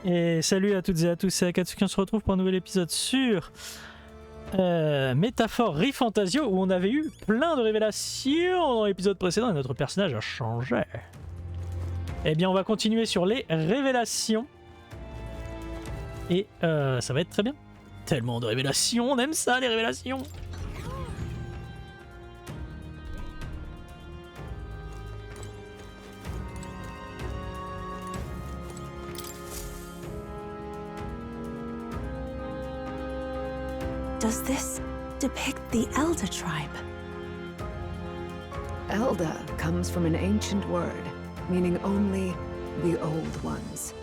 Et salut à toutes et à tous, c'est Akatsuki, on se retrouve pour un nouvel épisode sur Métaphore Re Fantazio, où on avait eu plein de révélations dans l'épisode précédent et notre personnage a changé. Eh bien on va continuer sur les révélations. Et ça va être très bien. Tellement de révélations, on aime ça les révélations. Does this depict the Elder tribe? Elder comes from an ancient word, meaning only the old ones.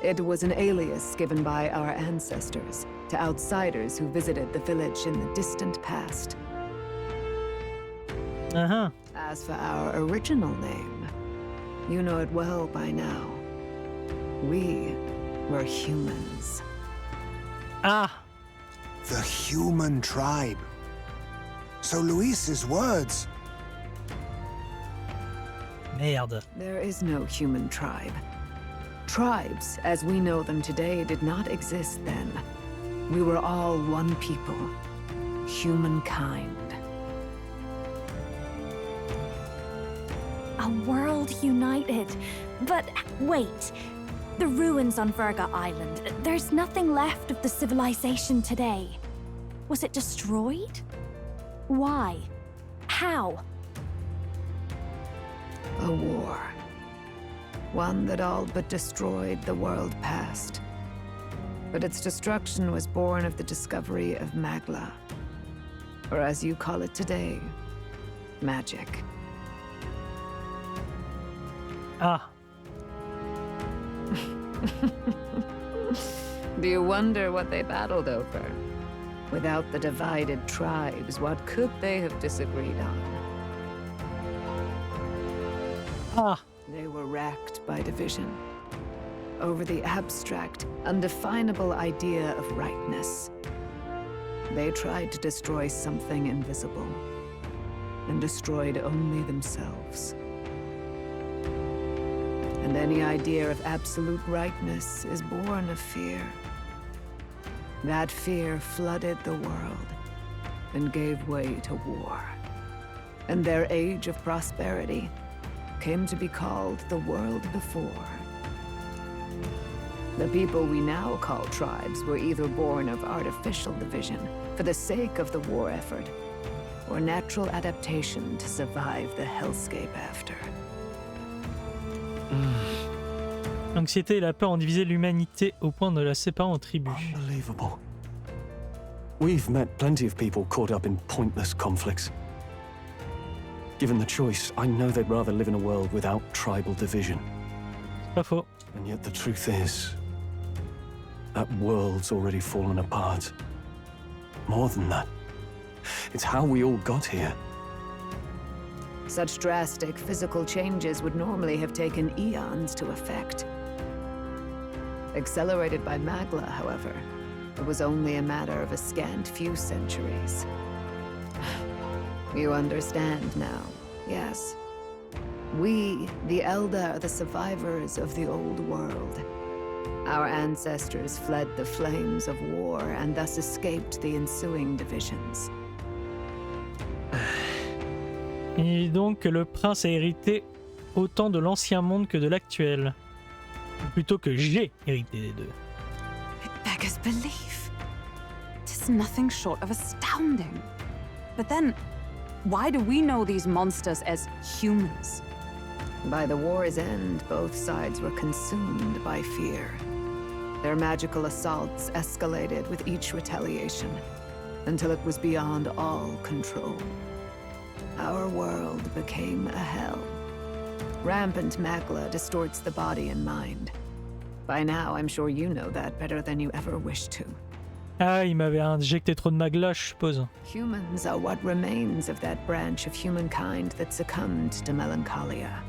It was an alias given by our ancestors to outsiders who visited the village in the distant past. As for our original name, you know it well by now. We were humans. Ah! The human tribe. So Luis's words. Merde. There is no human tribe. Tribes, as we know them today, did not exist then. We were all one people. Humankind. A world united. But wait. The ruins on Virga Island. There's nothing left of the civilization today. Was it destroyed? Why? How? A war. One that all but destroyed the world past. But its destruction was born of the discovery of Magla. Or as you call it today, magic. Ah. Do you wonder what they battled over? Without the divided tribes, what could they have disagreed on? Ah. They were racked by division. Over the abstract, undefinable idea of rightness. They tried to destroy something invisible, and destroyed only themselves. And any idea of absolute rightness is born of fear. That fear flooded the world and gave way to war. And their age of prosperity came to be called the world before. The people we now call tribes were either born of artificial division for the sake of the war effort, or natural adaptation to survive the hellscape after. L'anxiété et la peur ont divisé l'humanité au point de la séparer en tribus. Unbelievable. We've met plenty of people caught up in pointless conflicts. Given the choice, I know they'd rather live in a world without tribal division. C'est pas faux. And yet the truth is, that world's already fallen apart. More than that, it's how we all got here. Such drastic physical changes would normally have taken eons to effect. Accelerated by Magla, however, it was only a matter of a scant few centuries. You understand now, yes? We, the Elder, are the survivors of the old world. Our ancestors fled the flames of war and thus escaped the ensuing divisions. Et donc le prince a hérité autant de l'ancien monde que de l'actuel. Ou plutôt que j'ai hérité des deux. It beggars belief. Tis nothing short of astounding. But then, why do we know these monsters as humans? By the war's end, both sides were consumed by fear. Their magical assaults escalated with each retaliation, until it was beyond all control. Our world became a hell. Rampant Magla distorts the body and mind. By now, I'm sure you know that better than you ever wished to. Ah, il m'avait injecté trop de magla, je suppose. Humans are what remains of that branch of humankind that succumbed to melancholia.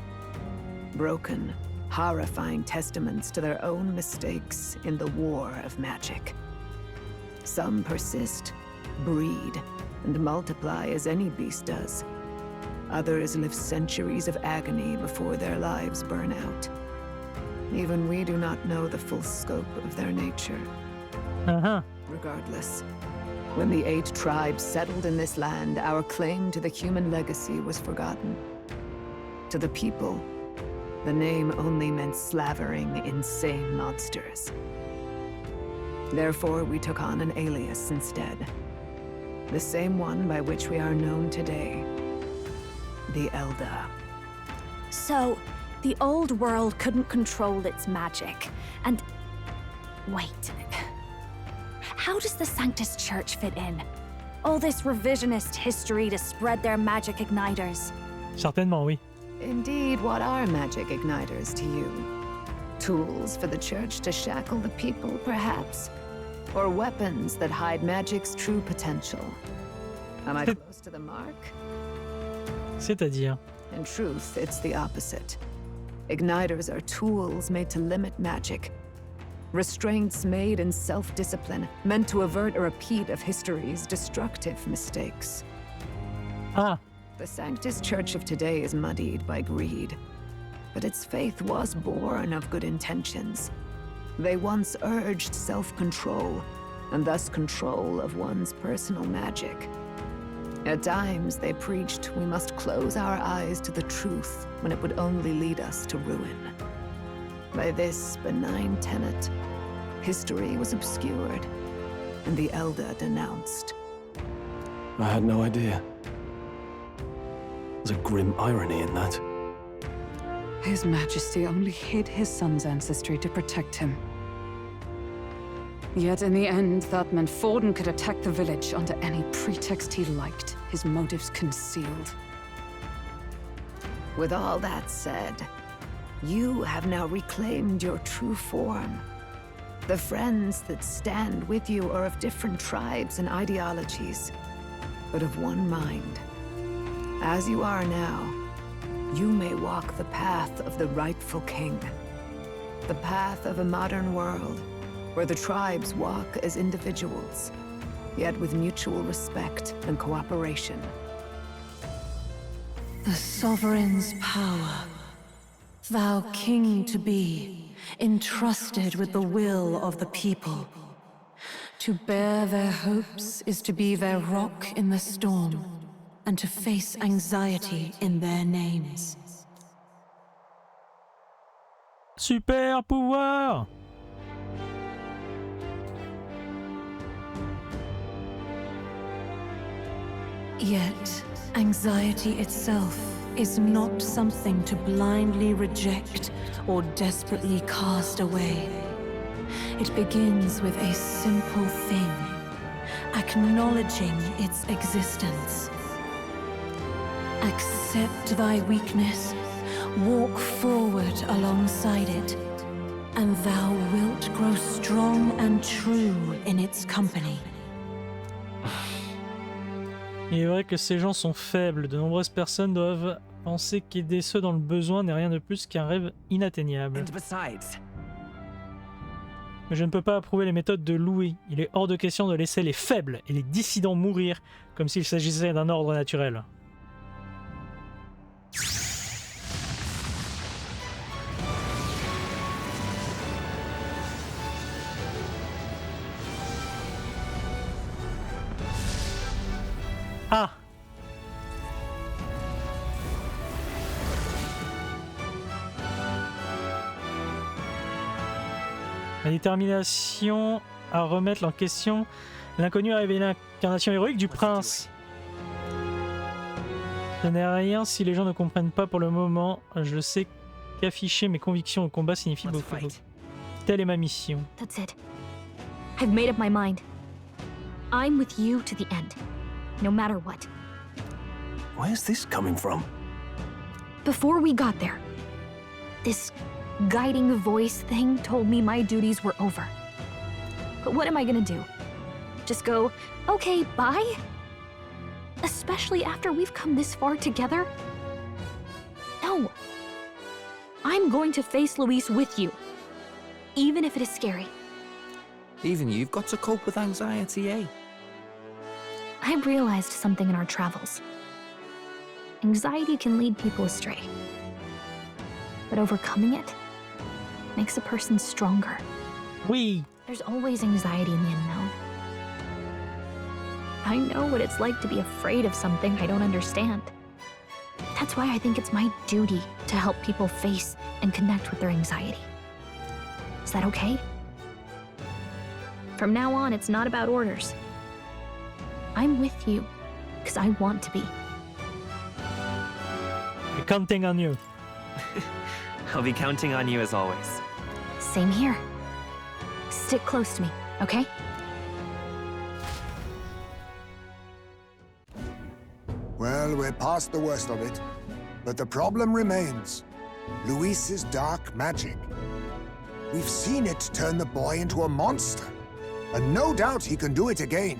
Broken, horrifying testaments to their own mistakes in the war of magic. Some persist, breed, and multiply as any beast does. Others live centuries of agony before their lives burn out. Even we do not know the full scope of their nature. Uh-huh. Regardless, when the 8 tribes settled in this land, our claim to the human legacy was forgotten. To the people, the name only meant slavering, insane monsters. Therefore, we took on an alias instead. The same one by which we are known today. The Elder. So, the old world couldn't control its magic, and... Wait. How does the Sanctus Church fit in? All this revisionist history to spread their magic igniters. Certainement, oui. Indeed, what are magic igniters to you? Tools for the Church to shackle the people, perhaps? Or weapons that hide magic's true potential? Am I close to the mark? C'est-à-dire? In truth, it's the opposite. Igniters are tools made to limit magic. Restraints made in self-discipline, meant to avert a repeat of history's destructive mistakes. Ah, The Sanctus Church of today is muddied by greed, but its faith was born of good intentions. They once urged self-control, and thus control of one's personal magic. At times, they preached we must close our eyes to the truth when it would only lead us to ruin. By this benign tenet, history was obscured, and the Elder denounced. I had no idea. There's a grim irony in that. His Majesty only hid his son's ancestry to protect him. Yet in the end, that meant Forden could attack the village under any pretext he liked, his motives concealed. With all that said, you have now reclaimed your true form. The friends that stand with you are of different tribes and ideologies, but of one mind. As you are now, you may walk the path of the rightful king. The path of a modern world, where the tribes walk as individuals, yet with mutual respect and cooperation. The sovereign's power, thou king to be, entrusted with the will of the people. To bear their hopes is to be their rock in the storm, and to face anxiety in their names. super pouvoir! Yet, anxiety itself is not something to blindly reject or desperately cast away. It begins with a simple thing, acknowledging its existence. Accept thy weakness, walk forward alongside it, and thou wilt grow strong and true in its company. Il est vrai que ces gens sont faibles. De nombreuses personnes doivent penser qu'aider ceux dans le besoin n'est rien de plus qu'un rêve inatteignable. Mais je ne peux pas approuver les méthodes de Louis. Il est hors de question de laisser les faibles et les dissidents mourir comme s'il s'agissait d'un ordre naturel. Ah! La détermination à remettre en question l'inconnu a révélé l'incarnation héroïque du prince. Ce n'est rien si les gens ne comprennent pas pour le moment. Je sais qu'afficher mes convictions au combat signifie beaucoup. Telle est ma mission. That's it. I've made up my mind. I'm with you to the end, no matter what. Where's this coming from? Before we got there, this guiding voice thing told me my duties were over. But what am I gonna do? Just go, okay, bye? Especially after we've come this far together? No. I'm going to face Luis with you, even if it is scary. Even you've got to cope with anxiety, eh? I realized something in our travels. Anxiety can lead people astray. But overcoming it makes a person stronger. Oui. There's always anxiety in the unknown. I know what it's like to be afraid of something I don't understand. That's why I think it's my duty to help people face and connect with their anxiety. Is that okay? From now on, it's not about orders. I'm with you, because I want to be. I'm counting on you. I'll be counting on you as always. Same here. Stick close to me, okay? Well, we're past the worst of it. But the problem remains. Luis's dark magic. We've seen it turn the boy into a monster. And no doubt he can do it again.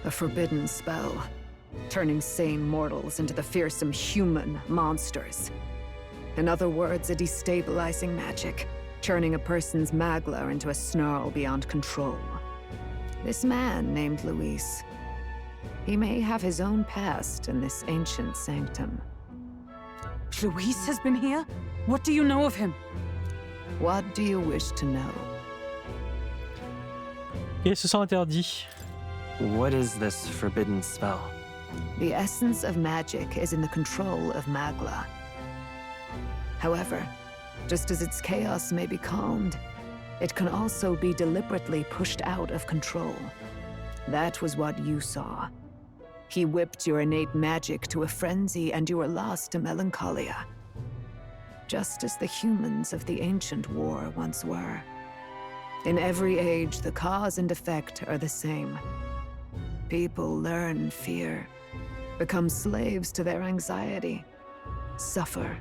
A forbidden spell, turning sane mortals into the fearsome human monsters. In other words, a destabilizing magic, turning a person's magla into a snarl beyond control. This man named Luis, he may have his own past in this ancient sanctum. Luis has been here? What do you know of him? What do you wish to know? Et ce sont interdits. What is this forbidden spell? The essence of magic is in the control of magla. However, just as its chaos may be calmed, it can also be deliberately pushed out of control. That was what you saw. He whipped your innate magic to a frenzy and you were lost to melancholia. Just as the humans of the ancient war once were. In every age, the cause and effect are the same. People learn fear, become slaves to their anxiety, suffer.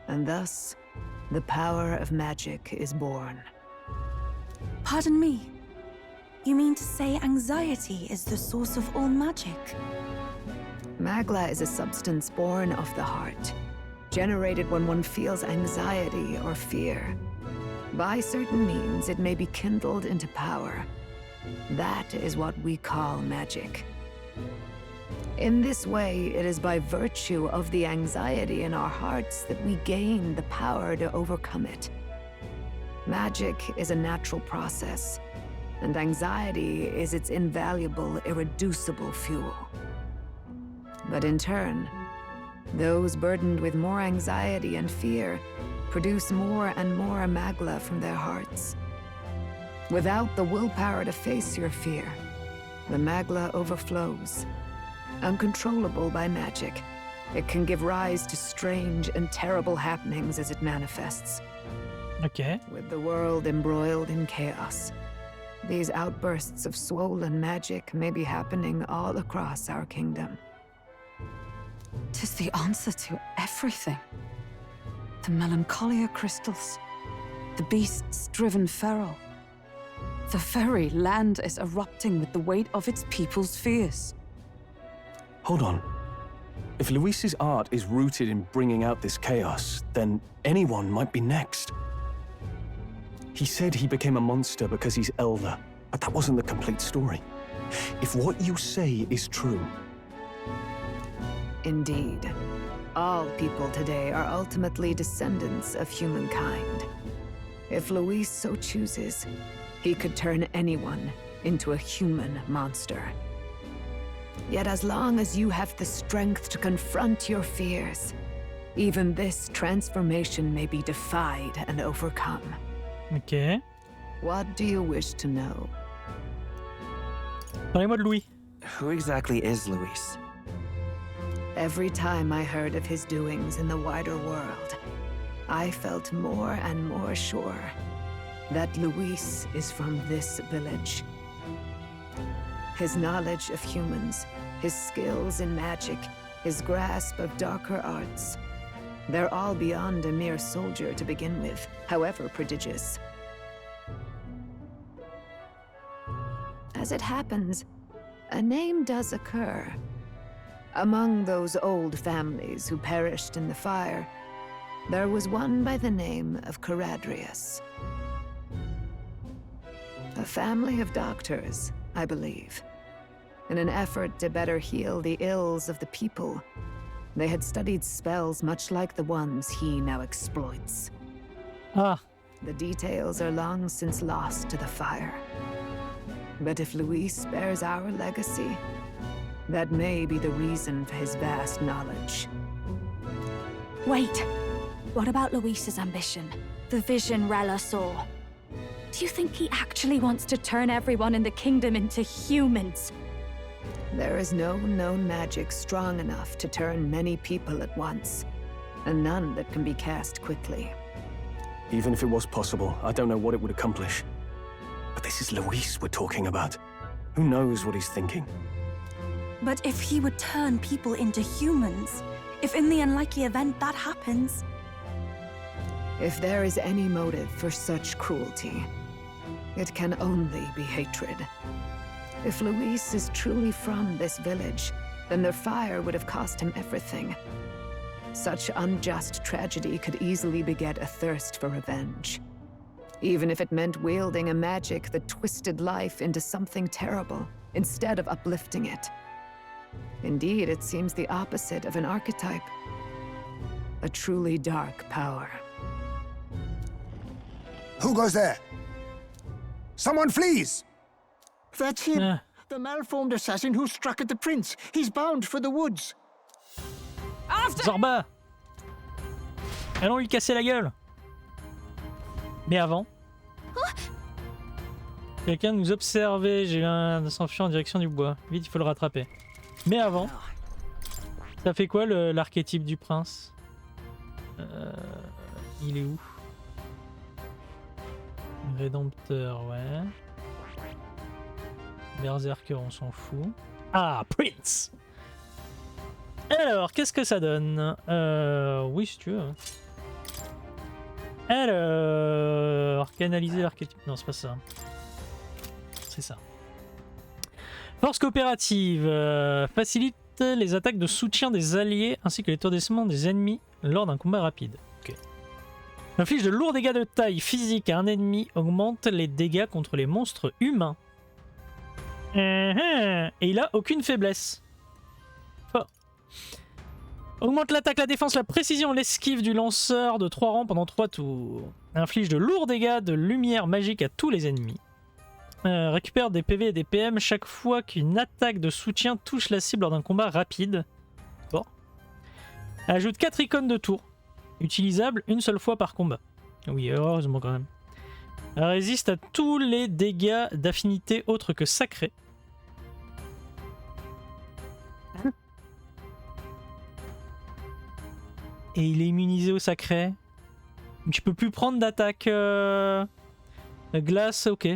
And thus, the power of magic is born. Pardon me. You mean to say anxiety is the source of all magic? Magla is a substance born of the heart, generated when one feels anxiety or fear. By certain means, it may be kindled into power. That is what we call magic. In this way, it is by virtue of the anxiety in our hearts that we gain the power to overcome it. Magic is a natural process, and anxiety is its invaluable, irreducible fuel. But in turn, those burdened with more anxiety and fear produce more and more magla from their hearts. Without the willpower to face your fear, the magla overflows. Uncontrollable by magic, it can give rise to strange and terrible happenings as it manifests. Ok. With the world embroiled in chaos, these outbursts of swollen magic may be happening all across our kingdom. 'Tis the answer to everything. The melancholia crystals, the beasts driven feral. The very land is erupting with the weight of its people's fears. Hold on. If Luis's art is rooted in bringing out this chaos, then anyone might be next. He said he became a monster because he's elder, but that wasn't the complete story. If what you say is true... Indeed. All people today are ultimately descendants of humankind. If Luis so chooses, he could turn anyone into a human monster. Yet as long as you have the strength to confront your fears, even this transformation may be defied and overcome. Ok. What do you wish to know? Parlez-moi de Louis. Who exactly is Luis? Every time I heard of his doings in the wider world, I felt more and more sure that Luis is from this village. His knowledge of humans, his skills in magic, his grasp of darker arts, they're all beyond a mere soldier to begin with, however prodigious. As it happens, a name does occur. Among those old families who perished in the fire, there was one by the name of Caradrius. A family of doctors, I believe. In an effort to better heal the ills of the people, they had studied spells much like the ones he now exploits. Ah, The details are long since lost to the fire. But if Luis bears our legacy, that may be the reason for his vast knowledge. Wait. What about Luis's ambition? The vision Rella saw? Do you think he actually wants to turn everyone in the kingdom into humans? There is no known magic strong enough to turn many people at once, and none that can be cast quickly. Even if it was possible, I don't know what it would accomplish. But this is Luis we're talking about. Who knows what he's thinking? But if he would turn people into humans, if in the unlikely event that happens... If there is any motive for such cruelty, it can only be hatred. If Luis is truly from this village, then their fire would have cost him everything. Such unjust tragedy could easily beget a thirst for revenge. Even if it meant wielding a magic that twisted life into something terrible, instead of uplifting it. Indeed, it seems the opposite of an archetype. A truly dark power. Who goes there? Someone flees! That's him! The malformed assassin who struck at the prince! He's bound for the woods! Zorba! Allons lui casser la gueule! Mais avant... Quelqu'un nous observait, j'ai l'un de s'enfuir en direction du bois. Vite, il faut le rattraper. Mais avant... Ça fait quoi l'archétype du prince? Il est où? Rédempteur, ouais. Berserker, on s'en fout. Ah, Prince! Alors, qu'est-ce que ça donne? Oui, si tu veux. Alors, canaliser l'archétype. Non, c'est pas ça. C'est ça. Force coopérative. Facilite les attaques de soutien des alliés ainsi que l'étourdissement des ennemis lors d'un combat rapide. Ok. Inflige de lourds dégâts de taille physique à un ennemi, augmente les dégâts contre les monstres humains. Et il a aucune faiblesse. Fort. Augmente l'attaque, la défense, la précision, l'esquive du lanceur de 3 rangs pendant 3 tours. Inflige de lourds dégâts de lumière magique à tous les ennemis. Récupère des PV et des PM chaque fois qu'une attaque de soutien touche la cible lors d'un combat rapide. Bon. Ajoute 4 icônes de tour. Utilisable une seule fois par combat. Oui, heureusement quand même. Résiste à tous les dégâts d'affinité autres que sacrés. Et il est immunisé au sacré. Tu peux plus prendre d'attaque glace, ok.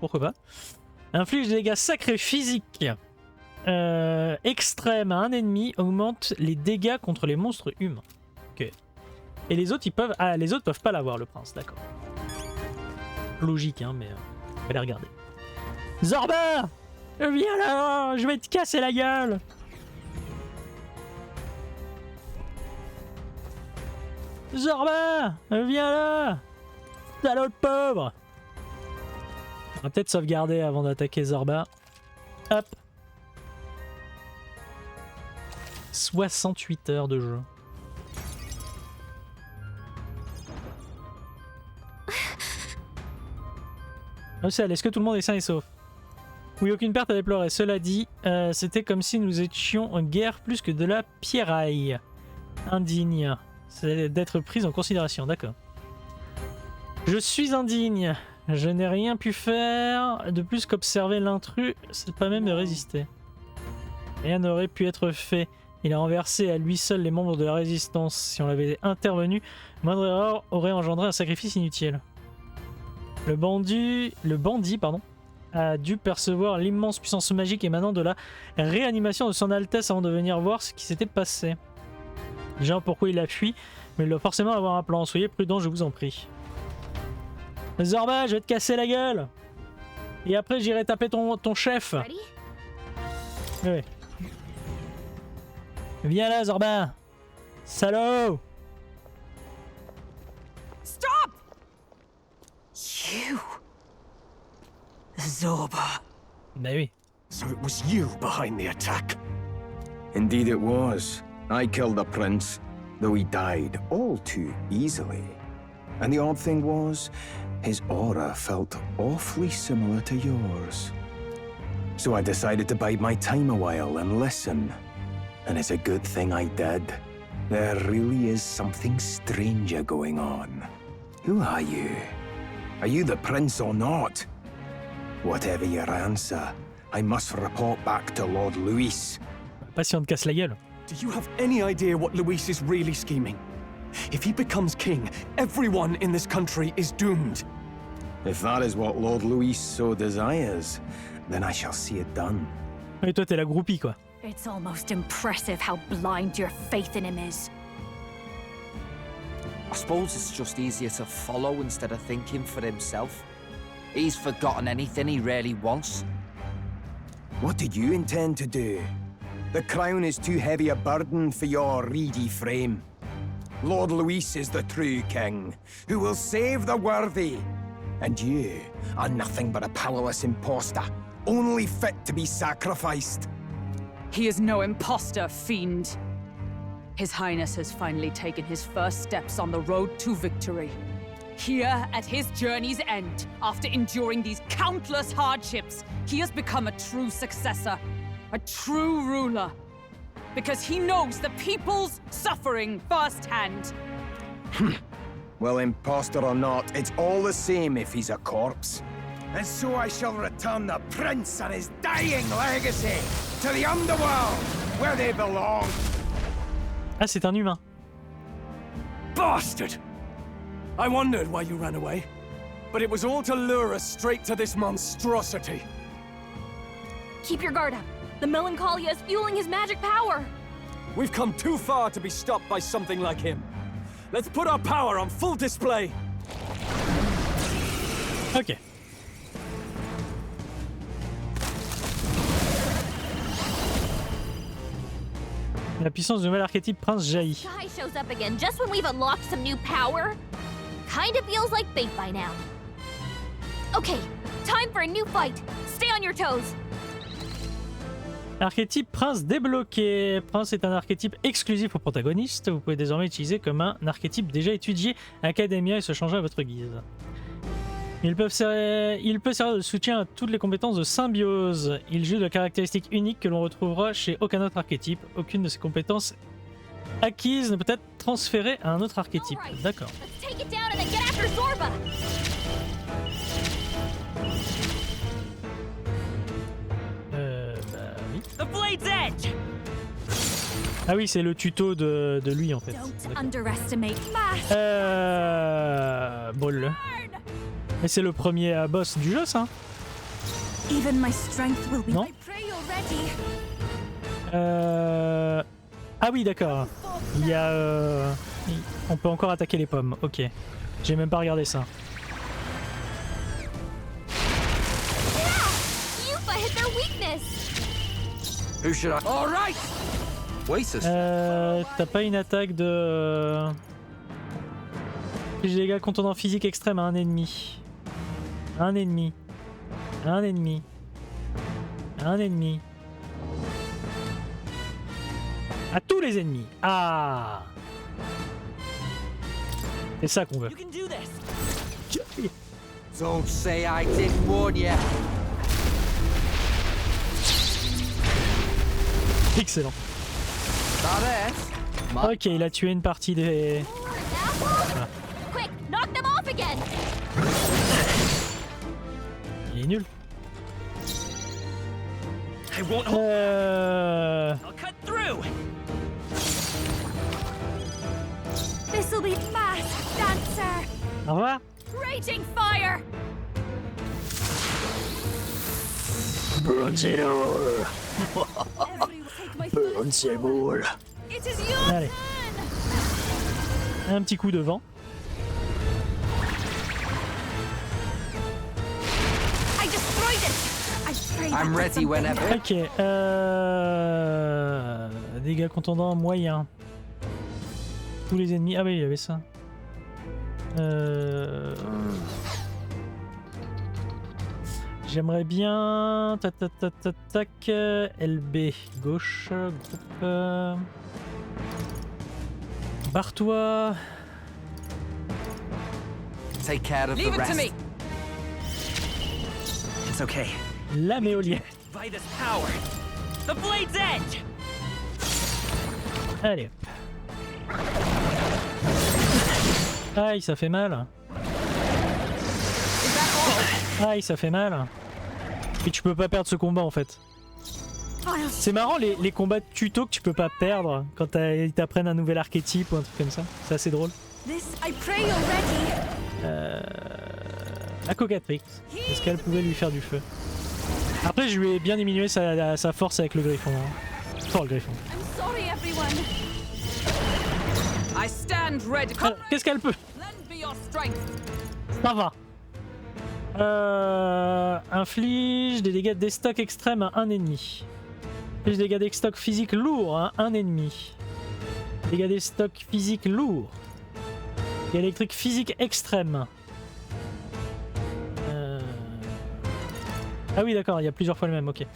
Pourquoi pas. Inflige des dégâts sacrés physiques extrêmes à un ennemi, augmente les dégâts contre les monstres humains. Ok. Et les autres, ils peuvent... Ah, les autres peuvent pas l'avoir, le prince, d'accord. Logique, hein, mais on va les regarder. Zorba! Viens là! Je vais te casser la gueule! Zorba! Viens là! Salaud de pauvre! On va peut-être sauvegarder avant d'attaquer Zorba. Hop! 68 heures de jeu. Ocel, est-ce que tout le monde est sain et sauf? Oui, aucune perte à déplorer. Cela dit, c'était comme si nous étions en guerre plus que de la pierraille. Indigne. C'est d'être prise en considération, d'accord. Je suis indigne. Je n'ai rien pu faire de plus qu'observer l'intrus, c'est pas même de résister. Rien n'aurait pu être fait. Il a renversé à lui seul les membres de la résistance. Si on l'avait intervenu, moindre erreur aurait engendré un sacrifice inutile. Le bandit, a dû percevoir l'immense puissance magique émanant de la réanimation de son Altesse avant de venir voir ce qui s'était passé. Déjà pourquoi il a fui, mais il doit forcément avoir un plan. Soyez prudent, je vous en prie. Zorba, je vais te casser la gueule. Et après j'irai taper ton chef. Ouais. Viens là, Zorba. Salaud. Stop! You. Zorba. Bah oui. So it was you behind the attack? Indeed it was. I killed the prince, though he died all too easily. And the odd thing was, his aura felt awfully similar to yours. So I decided to bide my time a while and listen. And it's a good thing I did. There really is something stranger going on. Who are you? Are you the prince or not? Whatever your answer, I must report back to Lord Louis. Pas si on te casse la gueule. Do you have any idea what Louis is really scheming? If he becomes king, everyone in this country is doomed. If that is what Lord Louis so desires, then I shall see it done. Et toi, t'es la groupie, quoi. It's almost impressive how blind your faith in him is. I suppose it's just easier to follow instead of thinking for himself. He's forgotten anything he really wants. What did you intend to do? The crown is too heavy a burden for your reedy frame. Lord Louis is the true king, who will save the worthy. And you are nothing but a powerless imposter, only fit to be sacrificed. He is no imposter, fiend. His Highness has finally taken his first steps on the road to victory. Here, at his journey's end, after enduring these countless hardships, he has become a true successor, a true ruler. Because he knows the people's suffering firsthand. Well, imposter or not, it's all the same if he's a corpse. And so I shall return the prince and his dying legacy to the underworld, where they belong. Ah, c'est un humain. Bastard! I wondered why you ran away, but it was all to lure us straight to this monstrosity. Keep your guard up. The Melancholia is fueling his magic power. We've come too far to be stopped by something like him. Let's put our power on full display. Ok. La puissance du nouvel archétype prince jaillit. Guy shows up again just when we've unlocked some new power. Kinda feels like fate by now. Okay, time for a new fight. Stay on your toes. Archétype prince débloqué. Prince est un archétype exclusif aux protagonistes. Vous pouvez désormais l'utiliser comme un archétype déjà étudié à Academia et se changer à votre guise. Il peut servir de soutien à toutes les compétences de symbiose. Il joue de caractéristiques uniques que l'on retrouvera chez aucun autre archétype. Aucune de ces compétences acquises ne peut être transférée à un autre archétype. D'accord. Oui. Ah oui, c'est le tuto de lui en fait. Ball. Et c'est le premier boss du jeu, ça? Non? Ah oui, d'accord. Il y a... On peut encore attaquer les pommes, ok. J'ai même pas regardé ça. T'as pas une attaque de... J'ai des dégâts contondants physique extrême à un ennemi. Un ennemi. Un ennemi. Un ennemi. À tous les ennemis. Ah! C'est ça qu'on veut. Don't say I didn't warn you. Excellent. Ok, il a tué une partie des... Voilà. Il est nul. This'll be fast, dancer. Au revoir. Raging fire. Allez. Un petit coup de vent. I'm ready whenever. Ok. Dégâts contondants moyens. Tous les ennemis. Ah oui, il y avait ça. J'aimerais bien... Tac. LB. Gauche. Groupe. Barre-toi. take care of Leave the it to rest. me. It's okay. Lame éolienne. By this power, the blade's edge. Allez. Aïe, ça fait mal. Aïe, ça fait mal. Et tu peux pas perdre ce combat en fait. C'est marrant les combats de tuto que tu peux pas perdre quand ils t'apprennent un nouvel archétype ou un truc comme ça. C'est assez drôle. La cocatrix. Est-ce qu'elle pouvait lui faire du feu? Après je lui ai bien diminué sa force avec le griffon. Hein. Fort le griffon. Qu'est-ce qu'elle peut? Ça va. Inflige des dégâts de stock extrêmes à un ennemi. Inflige des dégâts de stock physique lourds à un ennemi. Dégâts de stock physique lourds. Dégâts électriques physique extrême. Ah oui d'accord, il y a plusieurs fois le même, ok.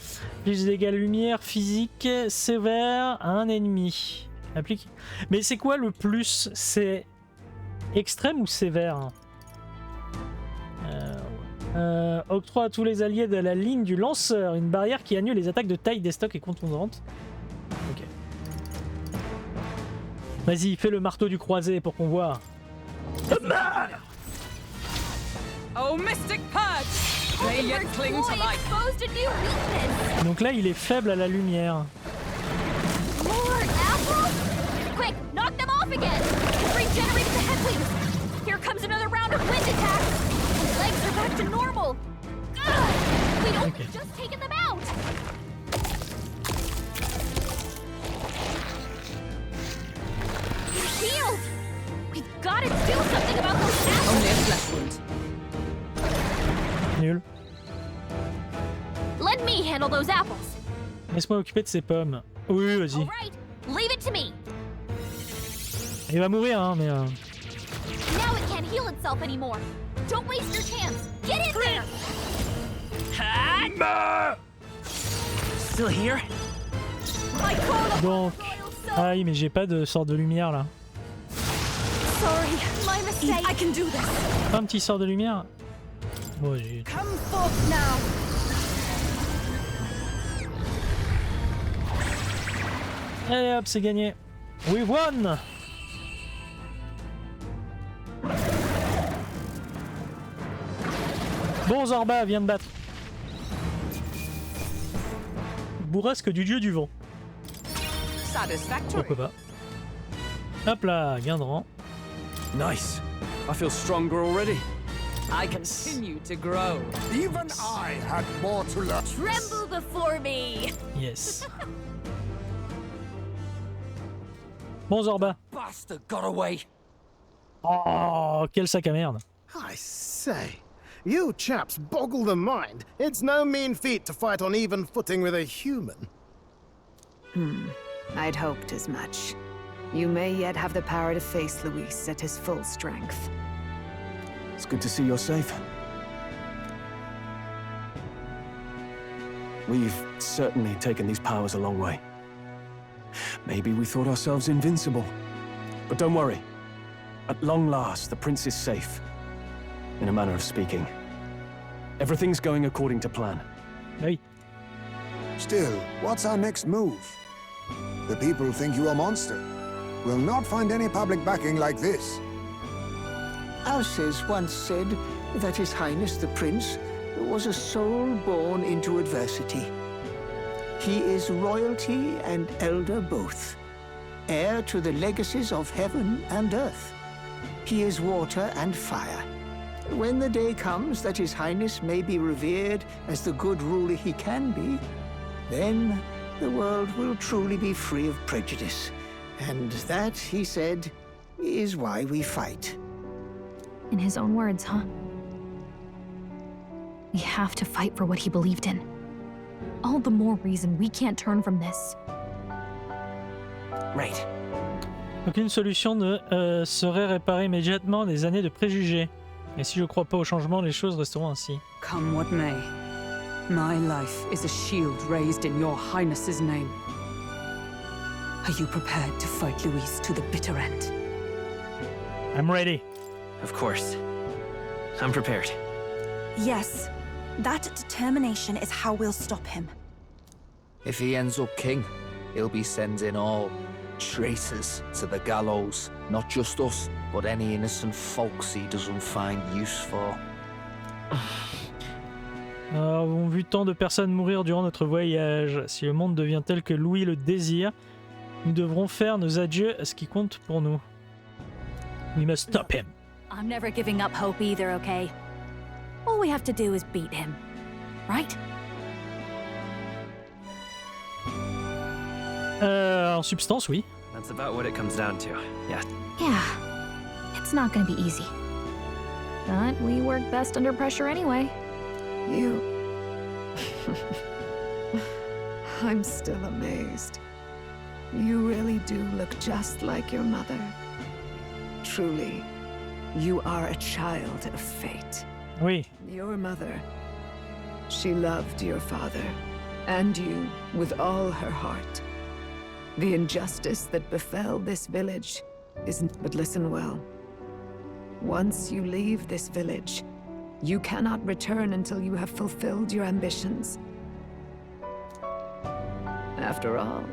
Inflige des dégâts lumière physique sévère à un ennemi. Applique. Mais c'est quoi le plus? C'est extrême ou sévère? Octroie à tous les alliés de la ligne du lanceur une barrière qui annule les attaques de taille des stocks et contondante. Ok. Vas-y, fais le marteau du croisé pour qu'on voit. Oh, Mystic Purge! They yet cling to life. Donc là, il est faible à la lumière. Quick, knock them off again! Regenerate the headwings! Here comes another round of wind attacks! His legs are back to normal! Ugh! We'd only just taken them out! He's healed! We've gotta do something about those apples! Only a flesh wound. Nul. Let me handle those apples! Laisse-moi occuper de ces pommes. Oui, vas-y. Alright, leave it to me! Il va mourir, hein, mais... Now it can't heal itself anymore. Don't waste your chance. Get in there. Still here? Donc... Ah oui, mais j'ai pas de sort de lumière, là. Sorry, my mistake. I can do this. Pas un petit sort de lumière? Bon, j'ai... Come forth now. Allez hop, c'est gagné. We won! Bon, Zorba vient de battre. Bourrasque du dieu du vent. Pourquoi pas. Hop là, gain de rang. Nice. I feel stronger already. I continue to grow. Even I had more to learn. Tremble before me. Yes. Bon, Zorba. Bastard got away. Oh, quel sac à merde. I say, you chaps boggle the mind. It's no mean feat to fight on even footing with a human. I'd hoped as much. You may yet have the power to face Luis at his full strength. It's good to see you're safe. We've certainly taken these powers a long way. Maybe we thought ourselves invincible. But don't worry. At long last, the prince is safe. In a manner of speaking. Everything's going according to plan. Oui. Still, what's our next move? The people think you a monster. We'll not find any public backing like this. Alces once said that His Highness the Prince was a soul born into adversity. He is royalty and elder both, heir to the legacies of heaven and earth. He is water and fire. When the day comes that His Highness may be revered as the good ruler he can be, then the world will truly be free of prejudice. And that, he said, is why we fight. In his own words, huh? We have to fight for what he believed in. All the more reason we can't turn from this. Right. Aucune solution ne serait réparée immédiatement des années de préjugés. Et si je crois pas au changement, les choses resteront ainsi. Come what may, my life is a shield raised in your highness's name. Are you prepared to fight Luis to the bitter end? I'm ready. Of course. I'm prepared. Yes, that determination is how we'll stop him. If he ends up king, he'll be sending all traitors to the gallows. Not just us, but any innocent folks he doesn't find use for. Nous avons vu tant de personnes mourir durant notre voyage. Si le monde devient tel que Louis le désire, nous devrons faire nos adieux à ce qui compte pour nous. We must stop him. I'm never giving up hope either, okay? All we have to do is beat him, right? En substance, oui. That's about what it comes down to. Yeah. Yeah, it's not gonna be easy. But we work best under pressure anyway. You... I'm still amazed. You really do look just like your mother. Truly, you are a child of fate. Oui. Your mother, she loved your father, and you with all her heart. The injustice that befell this village isn't... But listen well. Once you leave this village, you cannot return until you have fulfilled your ambitions. After all,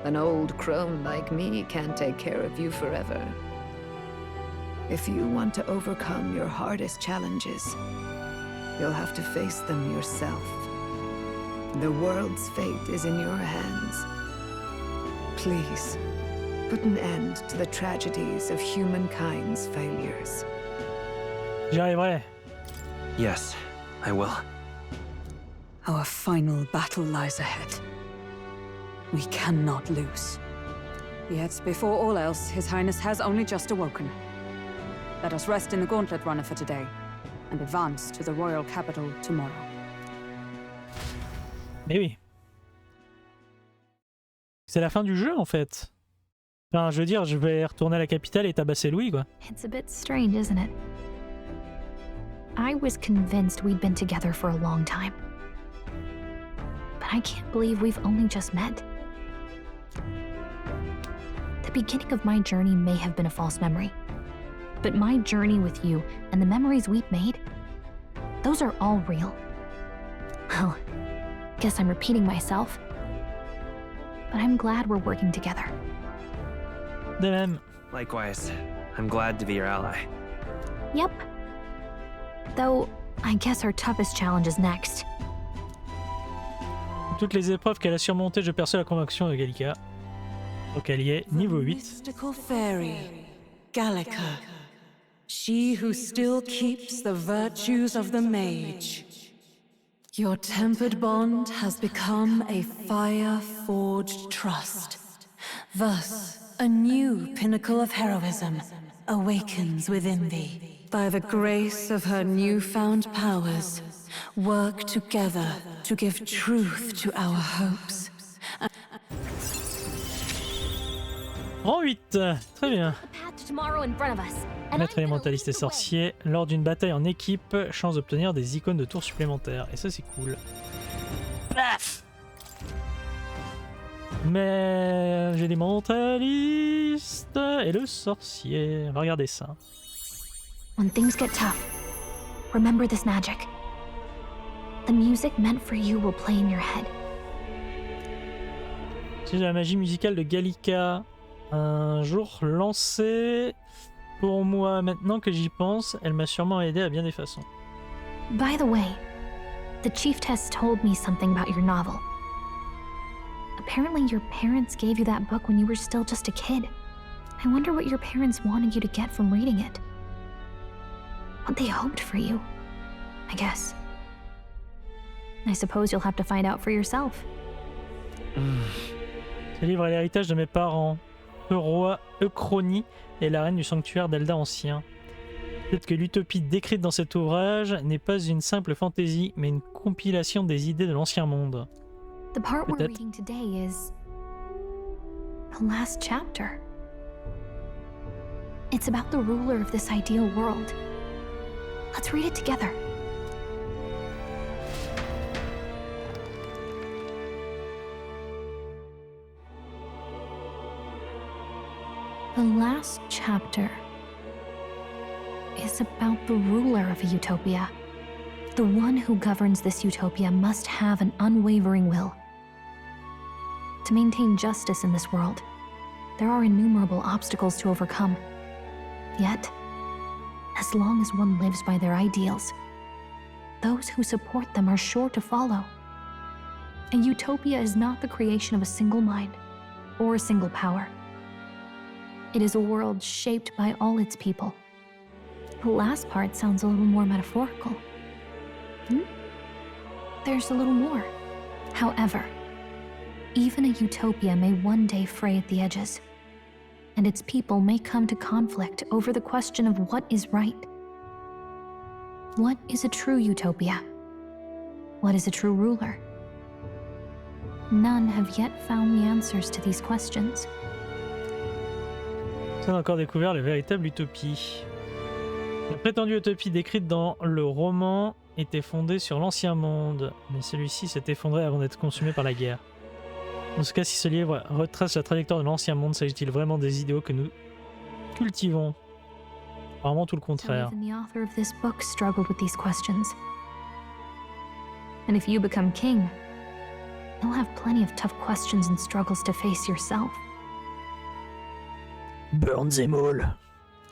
an old crone like me can't take care of you forever. If you want to overcome your hardest challenges, you'll have to face them yourself. The world's fate is in your hands. Please, put an end to the tragedies of humankind's failures. J'y arriverai. Yes, I will. Our final battle lies ahead. We cannot lose. Yet, before all else, His Highness has only just awoken. Let us rest in the Gauntlet Runner for today, and advance to the royal capital tomorrow. Mais oui. C'est la fin du jeu en fait. Enfin, je veux dire, je vais retourner à la capitale et tabasser Louis, quoi. It's a bit strange, isn't it? I was convinced we'd been together for a long time. But I can't believe we've only just met. The beginning of my journey may have been a false memory. But my journey with you and the memories we've made, those are all real. Well, guess I'm repeating myself. But I'm glad we're working together. De même. Likewise, I'm glad to be your ally. Yep. Though, I guess our toughest challenge is next. Toutes les épreuves qu'elle a surmontées, je perçois la conviction de Gallica. Donc elle y est, niveau 8. Mystical fairy, Gallica. She who still keeps the virtues of the mage. Your tempered bond has become a fire-forged trust. Thus, a new pinnacle of heroism awakens within thee. By the grace of her newfound powers, work together to give truth to our hopes. Rang 8, très bien. Tomorrow in front of us. Maître élémentaliste et sorcier, lors d'une bataille en équipe, chance d'obtenir des icônes de tours supplémentaires. Et ça c'est cool. Paf. Mais j'ai des mentalistes et le sorcier. On va regarder ça. When things get tough, remember this magic. The music meant for you will play in your head. C'est la magie musicale de Gallica. Un jour lancée. Pour moi, maintenant que j'y pense, elle m'a sûrement aidé à bien des façons. By the way, the chiefess told me something about your novel. Apparently your parents gave you that book when you were still just a kid. I wonder what your parents wanted you to get from reading it. What they hoped for you, I guess. I suppose you'll have to find out for yourself. Ce livre est l'héritage de mes parents. Le roi Euchronie est la reine du sanctuaire d'Elda ancien. Peut-être que l'utopie décrite dans cet ouvrage n'est pas une simple fantaisie, mais une compilation des idées de l'ancien monde. The part we're reading today is the last chapter. It's about the ruler of this ideal world. Let's read it together. The last chapter is about the ruler of a utopia. The one who governs this utopia must have an unwavering will. To maintain justice in this world, there are innumerable obstacles to overcome. Yet, as long as one lives by their ideals, those who support them are sure to follow. A utopia is not the creation of a single mind or a single power. It is a world shaped by all its people. The last part sounds a little more metaphorical. There's a little more. However, even a utopia may one day fray at the edges, and its people may come to conflict over the question of what is right. What is a true utopia? What is a true ruler? None have yet found the answers to these questions. On a encore découvert les véritables utopies. La prétendue utopie décrite dans le roman était fondée sur l'ancien monde, mais celui-ci s'est effondré avant d'être consumé par la guerre. Dans ce cas, si ce livre retrace la trajectoire de l'ancien monde, s'agit-il vraiment des idéaux que nous cultivons? Apparemment tout le contraire. Even the author of this book struggled with these questions. And if you become king, you'll have plenty of tough questions and struggles to face yourself. Burn them all.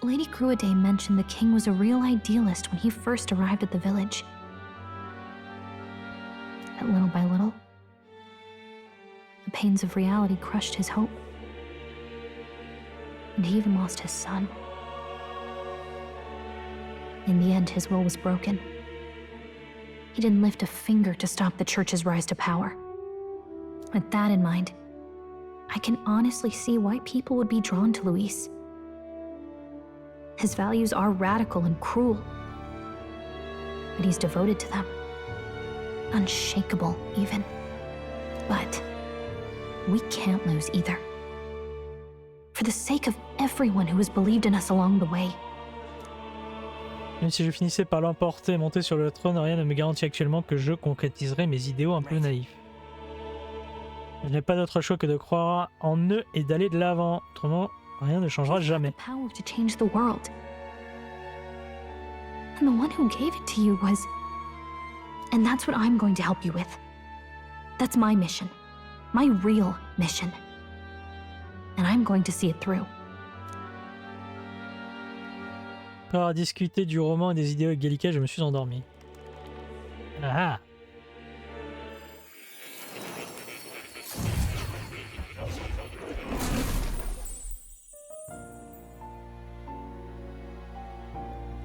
Lady Gruaday mentioned the king was a real idealist when he first arrived at the village. But little by little, the pains of reality crushed his hope. And he even lost his son. In the end, his will was broken. He didn't lift a finger to stop the church's rise to power. With that in mind, I can honestly see why people would be drawn to Luis. His values are radical and cruel, but he's devoted to them. Unshakable, even. But we can't lose either. For the sake of everyone who has believed in us along the way. Même si je finissais par l'emporter et monter sur le trône, rien ne me garantit actuellement que je concrétiserai mes idéaux un peu naïfs. Je n'ai pas d'autre choix que de croire en eux et d'aller de l'avant. Autrement, rien ne changera jamais. Power to change the world. And the one who gave it to you was... And that's what I'm going to help you with. That's my mission. My real mission. And I'm going to see it through. Après avoir discuté du roman et des idéaux avec Gallica, je me suis endormi. Ah!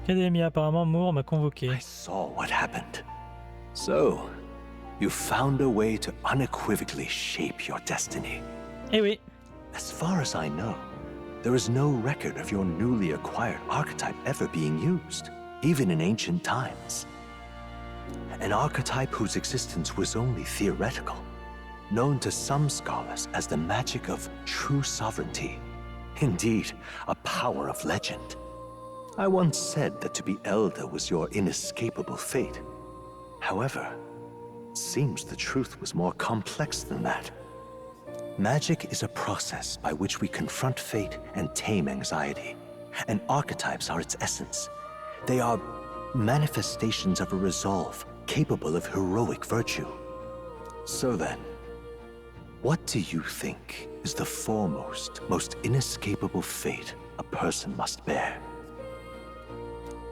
Académie, apparemment Moore m'a convoqué. I saw what happened. So, you found a way to unequivocally shape your destiny. Eh oui. As far as I know, there is no record of your newly acquired archetype ever being used, even in ancient times. An archetype whose existence was only theoretical, known to some scholars as the magic of true sovereignty. Indeed, a power of legend. I once said that to be elder was your inescapable fate. However, it seems the truth was more complex than that. Magic is a process by which we confront fate and tame anxiety, and archetypes are its essence. They are manifestations of a resolve capable of heroic virtue. So then, what do you think is the foremost, most inescapable fate a person must bear?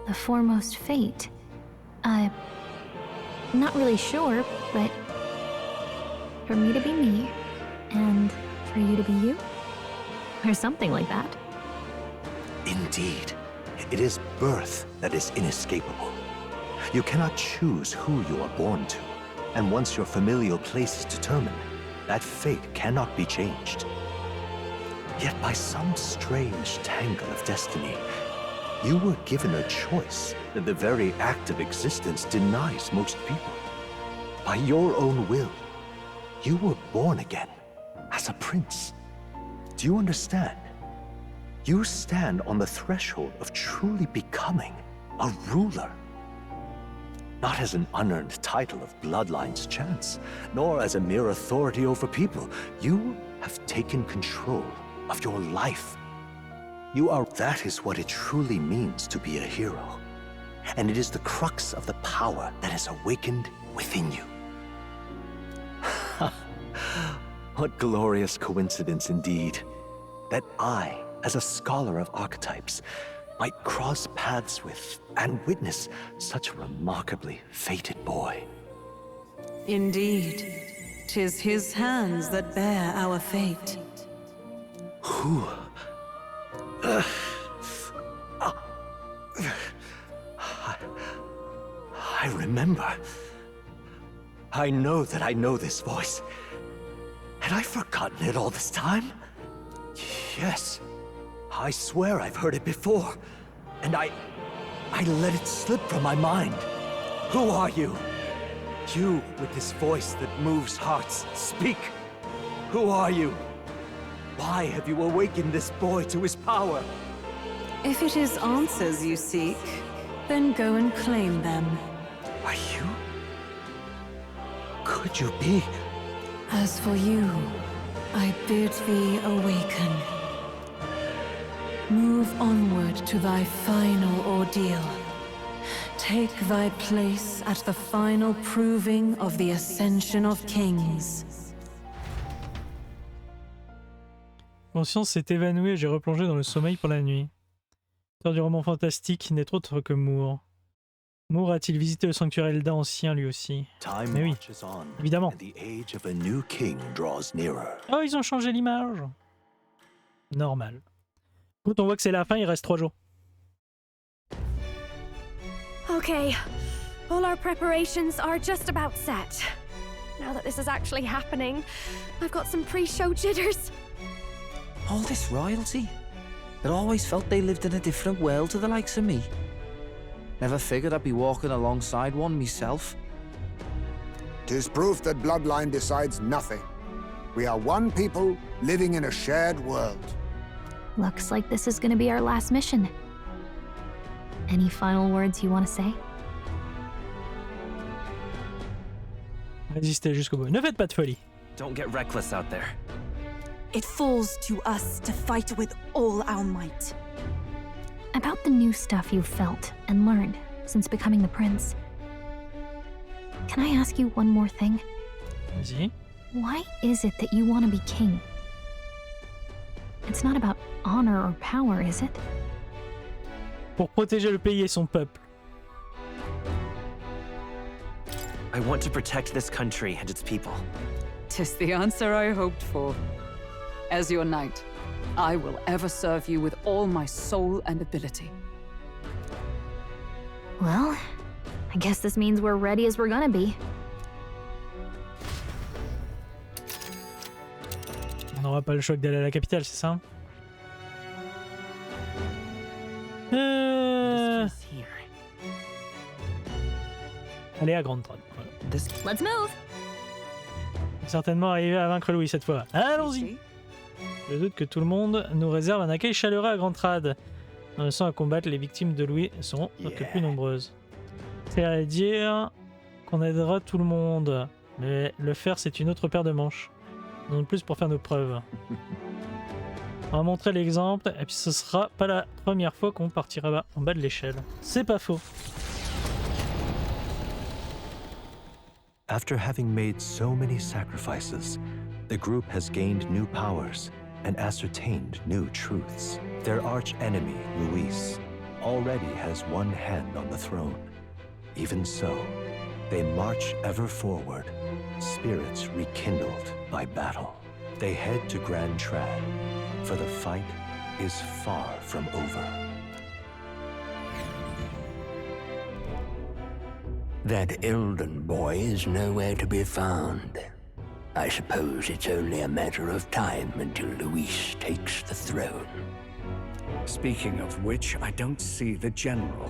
The foremost fate? Not really sure, but... For me to be me, and for you to be you? Or something like that. Indeed. It is birth that is inescapable. You cannot choose who you are born to, and once your familial place is determined, that fate cannot be changed. Yet by some strange tangle of destiny, you were given a choice that the very act of existence denies most people. By your own will, you were born again as a prince. Do you understand? You stand on the threshold of truly becoming a ruler. Not as an unearned title of bloodline's chance, nor as a mere authority over people. You have taken control of your life. You are... That is what it truly means to be a hero. And it is the crux of the power that is awakened within you. What glorious coincidence indeed, that I, as a scholar of archetypes, might cross paths with and witness such a remarkably fated boy. Indeed, 'tis his hands that bear our fate. Who? I remember. I know that I know this voice. Had I forgotten it all this time? Yes. I swear I've heard it before. And I let it slip from my mind. Who are you? You with this voice that moves hearts. Speak. Who are you? Why have you awakened this boy to his power? If it is answers you seek, then go and claim them. Are you? Could you be? As for you, I bid thee awaken. Move onward to thy final ordeal. Take thy place at the final proving of the ascension of kings. Conscience s'est évanouie et j'ai replongé dans le sommeil pour la nuit. L'auteur du roman fantastique n'est autre que Moore. Moore a-t-il visité le sanctuaire Elda ancien lui aussi? Mais oui, évidemment. Oh, ils ont changé l'image. Normal. Quand on voit que c'est la fin, il reste 3 jours. Okay, all our preparations are just about set. Now that this is actually happening, I've got some pre-show jitters. All this royalty? I'd always felt they lived in a different world to the likes of me. Never figured I'd be walking alongside one myself. 'Tis proof that bloodline decides nothing. We are one people living in a shared world. Looks like this is gonna be our last mission. Any final words you want to say? Résistez jusqu'au bout. Ne faites pas de folie. Don't get reckless out there. It falls to us to fight with all our might. About the new stuff you've felt and learned since becoming the prince. Can I ask you one more thing? Vas-y. Why is it that you want to be king? It's not about honor or power, is it? Pour protéger le pays et son peuple. I want to protect this country and its people. 'Tis the answer I hoped for. As your knight, I will ever serve you with all my soul and ability. Well, I guess this means we're ready as we're gonna be. On n'aura pas le choix d'aller à la capitale, c'est ça? Allez à Glentharil. Voilà. Let's move. Certainement arriver à vaincre Louis cette fois. Allons-y. Je doute que tout le monde nous réserve un accueil chaleureux à Glentharil. En laissant à combattre, les victimes de Louis seront que plus nombreuses. C'est-à-dire qu'on aidera tout le monde. Mais le faire, c'est une autre paire de manches. Non plus pour faire nos preuves. On va montrer l'exemple, et puis ce sera pas la première fois qu'on partira en bas de l'échelle. C'est pas faux. After having made so many sacrifices, the group has gained new powers and ascertained new truths. Their arch-enemy, Luis, already has one hand on the throne. Even so, they march ever forward, spirits rekindled by battle. They head to Grand Trad, for the fight is far from over. That Elden boy is nowhere to be found. I suppose it's only a matter of time until Luis takes the throne. Speaking of which, I don't see the general.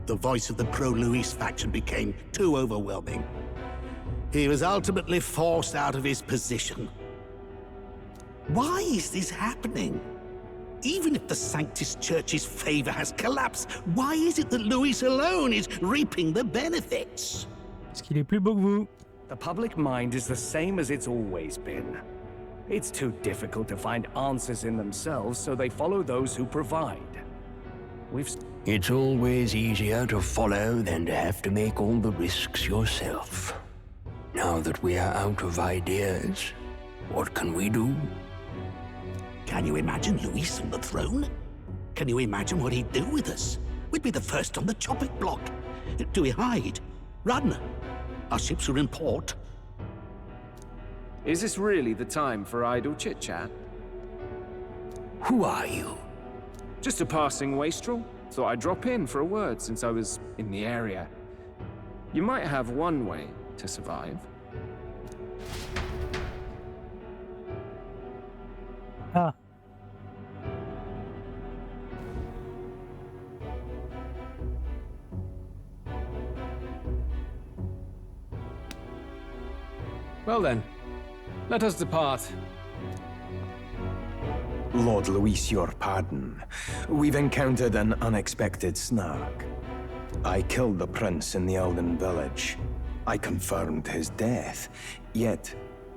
The voice of the pro-Luis faction became too overwhelming. He was ultimately forced out of his position. Why is this happening? Even if the Sanctus Church's favor has collapsed, why is it that Luis alone is reaping the benefits? Parce qu'il est plus beau que vous. The public mind is the same as it's always been. It's too difficult to find answers in themselves, so they follow those who provide. It's always easier to follow than to have to make all the risks yourself. Now that we are out of ideas, what can we do? Can you imagine Luis on the throne? Can you imagine what he'd do with us? We'd be the first on the chopping block. Do we hide? Run? Our ships are in port. Is this really the time for idle chit-chat? Who are you? Just a passing wastrel. Thought I'd drop in for a word since I was in the area. You might have one way to survive. Ah. Well then, let us depart. Lord Luis, your pardon. We've encountered an unexpected snag. I killed the prince in the Elden village. I confirmed his death, yet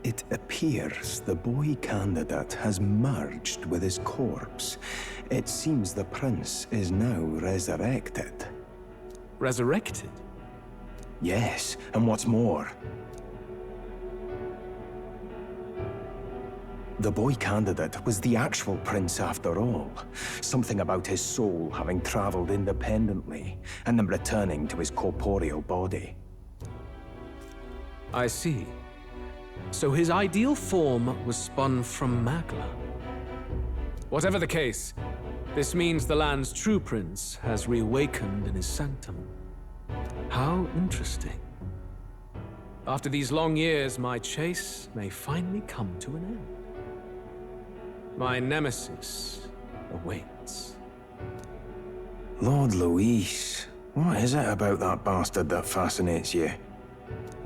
it appears the boy candidate has merged with his corpse. It seems the prince is now resurrected. Resurrected? Yes, and what's more, the boy candidate was the actual prince after all. Something about his soul having traveled independently, and then returning to his corporeal body. I see. So his ideal form was spun from Magla. Whatever the case, this means the land's true prince has reawakened in his sanctum. How interesting. After these long years, my chase may finally come to an end. My nemesis awaits. Lord Luis, what is it about that bastard that fascinates you?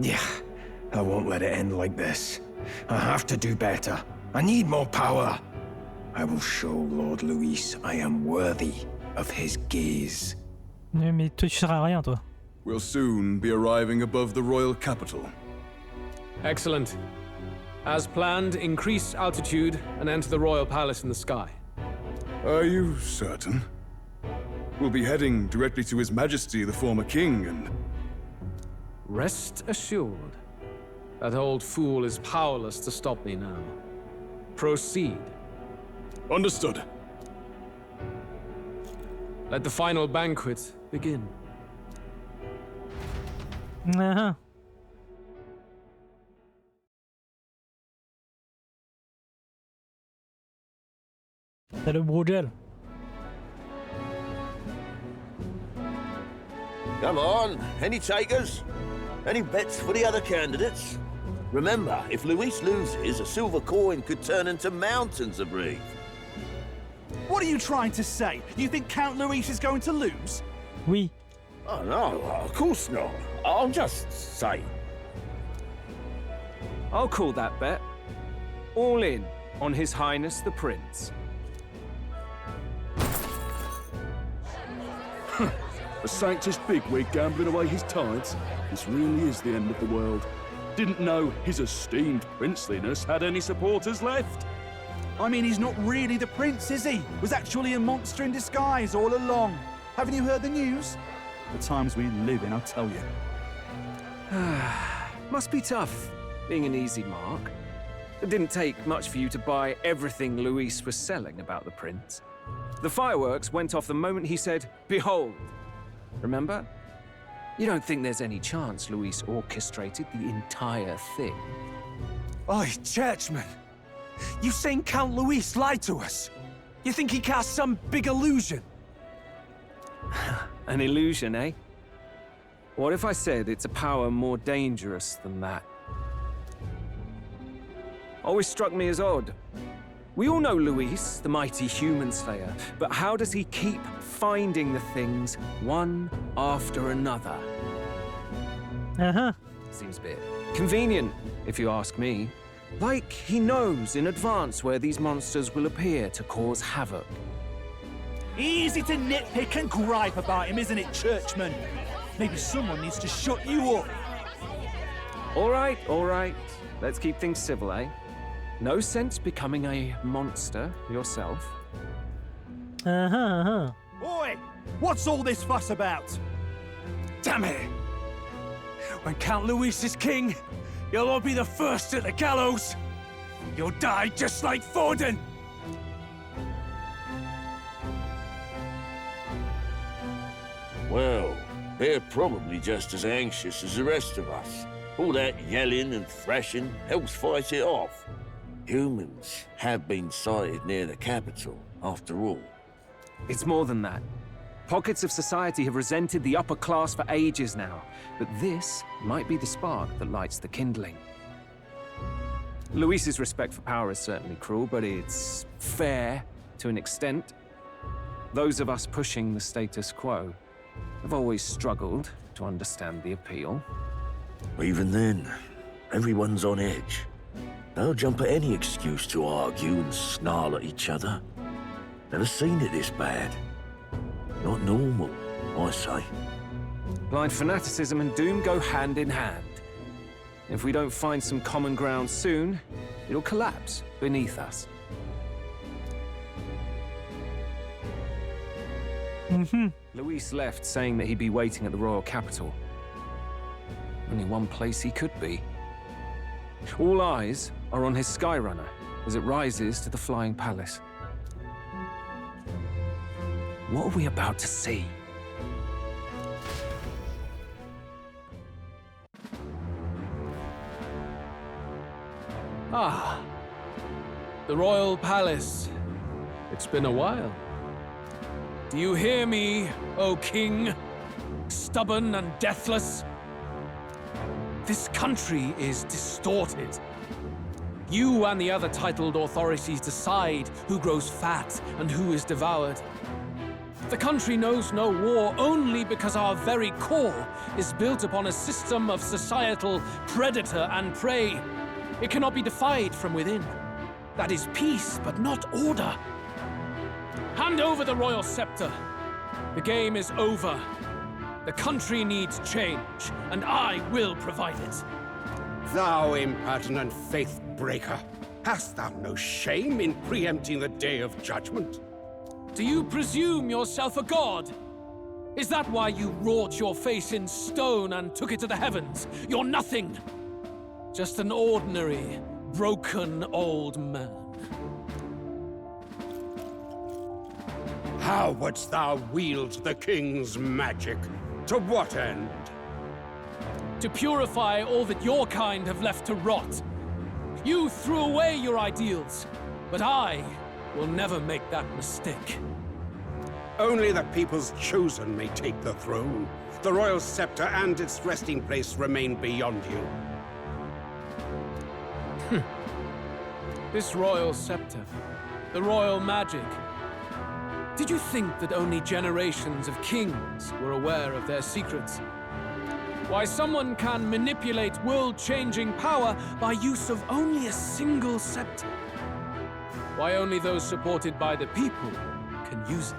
Yeah, I won't let it end like this. I have to do better. I need more power. I will show Lord Luis I am worthy of his gaze. Mais toi, tu seras à rien, toi. We'll soon be arriving above the royal capital. Excellent. As planned, increase altitude and enter the royal palace in the sky. Are you certain? We'll be heading directly to His Majesty, the former king, and... Rest assured, that old fool is powerless to stop me now. Proceed. Understood. Let the final banquet begin. Uh-huh. C'est le Broudaff. Come on, any takers? Any bets for the other candidates? Remember, if Luis loses, a silver coin could turn into mountains of Re. What are you trying to say? You think Count Luis is going to lose? Oui. Oh no, of course not. I'm just saying. I'll call that bet. All in on His Highness the Prince. A Sanctus bigwig gambling away his tides? This really is the end of the world. Didn't know his esteemed princeliness had any supporters left. I mean, he's not really the prince, is he? Was actually a monster in disguise all along. Haven't you heard the news? The times we live in, I'll tell you. Must be tough, being an easy mark. It didn't take much for you to buy everything Luis was selling about the prince. The fireworks went off the moment he said, "Behold." Remember? You don't think there's any chance Luis orchestrated the entire thing? Oi, churchman! You saying Count Luis lied to us? You think he cast some big illusion? An illusion, eh? What if I said it's a power more dangerous than that? Always struck me as odd. We all know Luis, the mighty human slayer, but how does he keep finding the things one after another? Uh-huh. Seems a bit convenient, if you ask me. Like he knows in advance where these monsters will appear to cause havoc. Easy to nitpick and gripe about him, isn't it, churchman? Maybe someone needs to shut you up. All right. Let's keep things civil, eh? No sense becoming a monster yourself? Oi! What's all this fuss about? Damn it! When Count Luis is king, you'll all be the first at the gallows. You'll die just like Forden. Well, they're probably just as anxious as the rest of us. All that yelling and thrashing helps fight it off. Humans have been sighted near the capital, after all. It's more than that. Pockets of society have resented the upper class for ages now, but this might be the spark that lights the kindling. Luis's respect for power is certainly cruel, but it's fair to an extent. Those of us pushing the status quo have always struggled to understand the appeal. Even then, everyone's on edge. They'll jump at any excuse to argue and snarl at each other. Never seen it this bad. Not normal, I say. Blind fanaticism and doom go hand in hand. If we don't find some common ground soon, it'll collapse beneath us. Luis left saying that he'd be waiting at the royal capital. Only one place he could be. All eyes are on his Skyrunner as it rises to the flying palace. What are we about to see? Ah, the royal palace. It's been a while. Do you hear me, O king? Stubborn and deathless? This country is distorted. You and the other titled authorities decide who grows fat and who is devoured. The country knows no war only because our very core is built upon a system of societal predator and prey. It cannot be defied from within. That is peace, but not order. Hand over the royal scepter. The game is over. The country needs change, and I will provide it. Thou impertinent faith breaker, hast thou no shame in preempting the day of judgment? Do you presume yourself a god? Is that why you wrought your face in stone and took it to the heavens? You're nothing. Just an ordinary, broken old man. How wouldst thou wield the king's magic? To what end? To purify all that your kind have left to rot. You threw away your ideals, but I will never make that mistake. Only the people's chosen may take the throne. The royal scepter and its resting place remain beyond you. This royal scepter, the royal magic. Did you think that only generations of kings were aware of their secrets? Why someone can manipulate world-changing power by use of only a single scepter? Why only those supported by the people can use it?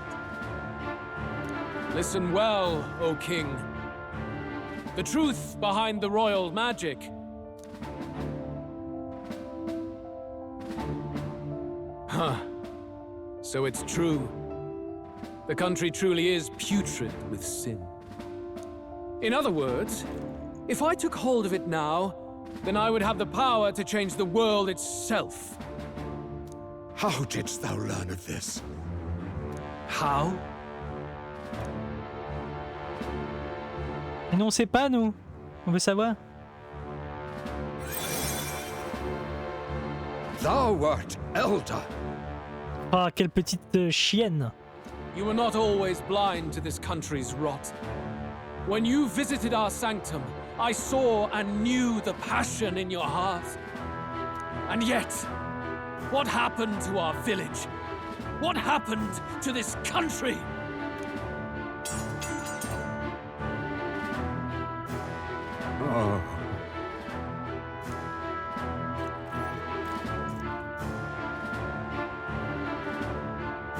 Listen well, O king. The truth behind the royal magic. Huh. So it's true. The country truly is putrid with sin. In other words, if I took hold of it now, then I would have the power to change the world itself. How didst thou learn of this? How? Non, on sait pas, nous. On veut savoir. Thou wert elder. Ah, quelle petite chienne. You were not always blind to this country's rot. When you visited our sanctum, I saw and knew the passion in your heart. And yet, what happened to our village? What happened to this country? Oh.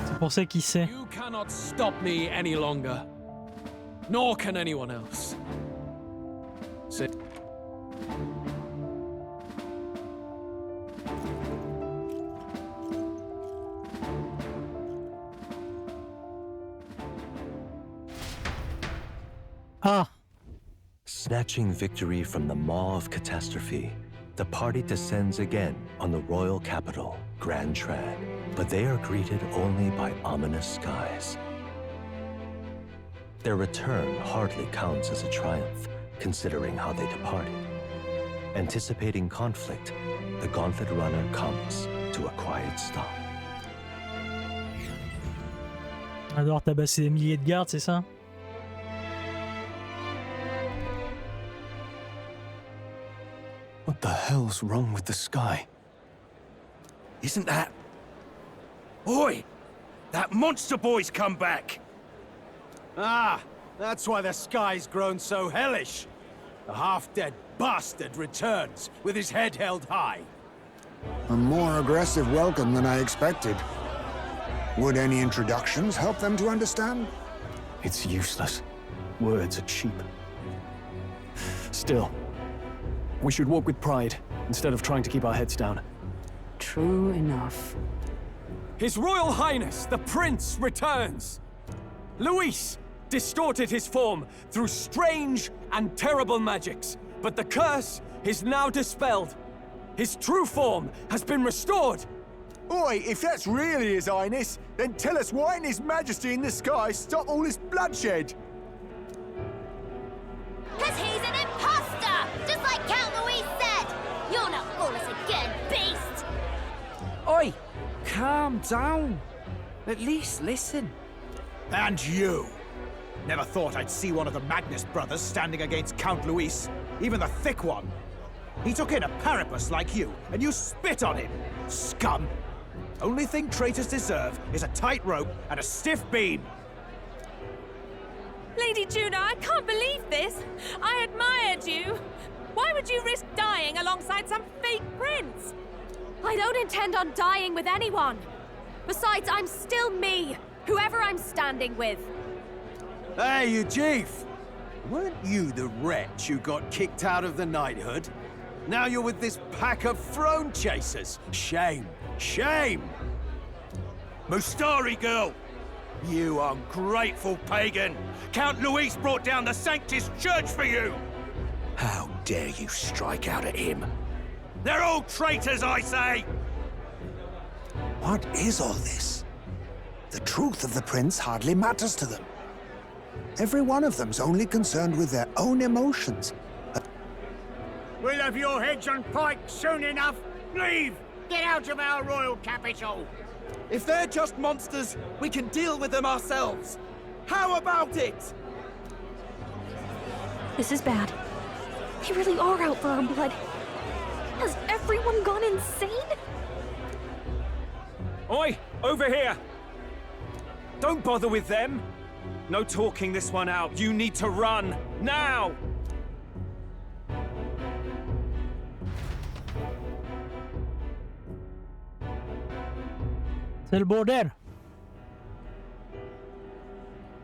C'est pour ça qu'il sait. You cannot stop me any longer. Nor can anyone else. Ah. Snatching victory from the maw of catastrophe, the party descends again on the royal capital, Grand Trad, but they are greeted only by ominous skies. Their return hardly counts as a triumph, considering how they departed. Anticipating conflict, the Gauntlet Runner comes to a quiet stop. On va devoir tabasser des milliers de gardes, c'est ça? What the hell's wrong with the sky? Isn't that... Oi! That monster boy's come back! Ah, that's why the sky's grown so hellish. The half-dead bastard returns with his head held high. A more aggressive welcome than I expected. Would any introductions help them to understand? It's useless. Words are cheap. Still, we should walk with pride, instead of trying to keep our heads down. True enough. His Royal Highness, the Prince, returns! Luis distorted his form through strange and terrible magics, but the curse is now dispelled. His true form has been restored! Oi, if that's really His Highness, then tell us why in His Majesty in the sky stop all this bloodshed? Cause he's an imposter! Just like Count Louis said! You'll not fool us again, beast! Oi! Calm down. At least listen. And you! Never thought I'd see one of the Magnus brothers standing against Count Luis, even the thick one. He took in a parapus like you, and you spit on him! Scum! Only thing traitors deserve is a tight rope and a stiff beam! Lady Juna, I can't believe this! I admired you! Why would you risk dying alongside some fake prince? I don't intend on dying with anyone! Besides, I'm still me, whoever I'm standing with. Hey, you chief! Weren't you the wretch who got kicked out of the knighthood? Now you're with this pack of throne chasers! Shame! Shame! Mustari girl! You ungrateful pagan! Count Luis brought down the Sanctus Church for you! How dare you strike out at him? They're all traitors, I say! What is all this? The truth of the prince hardly matters to them. Every one of them's only concerned with their own emotions. We'll have your heads on pike soon enough. Leave! Get out of our royal capital! If they're just monsters, we can deal with them ourselves. How about it? This is bad. They really are out for our blood. Has everyone gone insane? Oi! Over here! Don't bother with them! No talking this one out. You need to run! Now! C'est le bordel.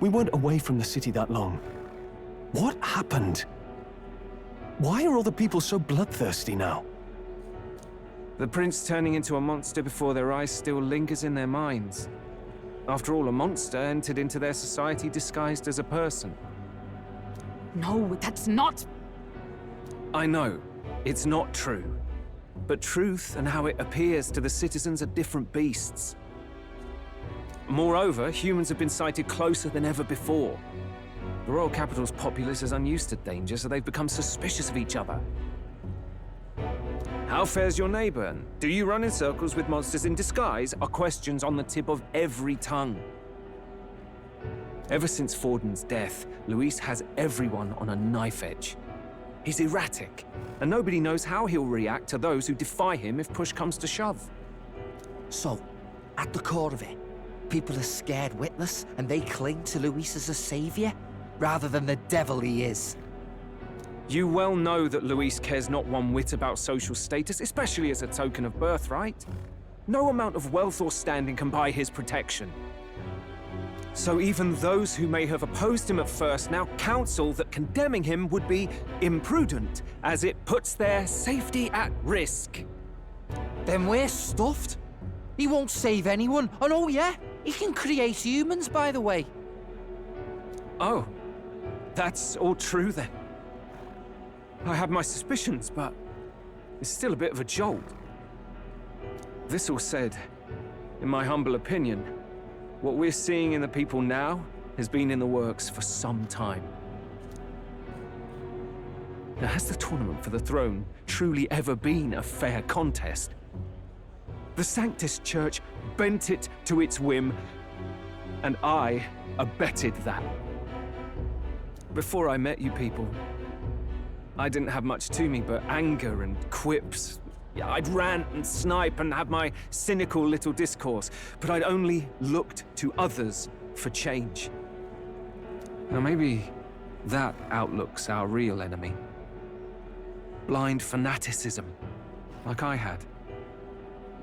We weren't away from the city that long. What happened? Why are all the people so bloodthirsty now? The prince turning into a monster before their eyes still lingers in their minds. After all, a monster entered into their society disguised as a person. No, that's not... I know, it's not true. But truth and how it appears to the citizens are different beasts. Moreover, humans have been sighted closer than ever before. The royal capital's populace is unused to danger, so they've become suspicious of each other. How fares your neighbor? And do you run in circles with monsters in disguise? Are questions on the tip of every tongue. Ever since Forden's death, Luis has everyone on a knife edge. He's erratic, and nobody knows how he'll react to those who defy him if push comes to shove. So, at the core of it, people are scared witless, and they cling to Luis as a savior, rather than the devil he is. You well know that Luis cares not one whit about social status, especially as a token of birthright. No amount of wealth or standing can buy his protection. So even those who may have opposed him at first now counsel that condemning him would be imprudent, as it puts their safety at risk. Then we're stuffed. He won't save anyone, and oh yeah, he can create humans, by the way. Oh. That's all true then. I had my suspicions, but it's still a bit of a jolt. This all said, in my humble opinion, what we're seeing in the people now has been in the works for some time. Now, has the tournament for the throne truly ever been a fair contest? The Sanctus Church bent it to its whim, and I abetted that. Before I met you people, I didn't have much to me but anger and quips. I'd rant and snipe and have my cynical little discourse, but I'd only looked to others for change. Now maybe that outlook's our real enemy. Blind fanaticism, like I had.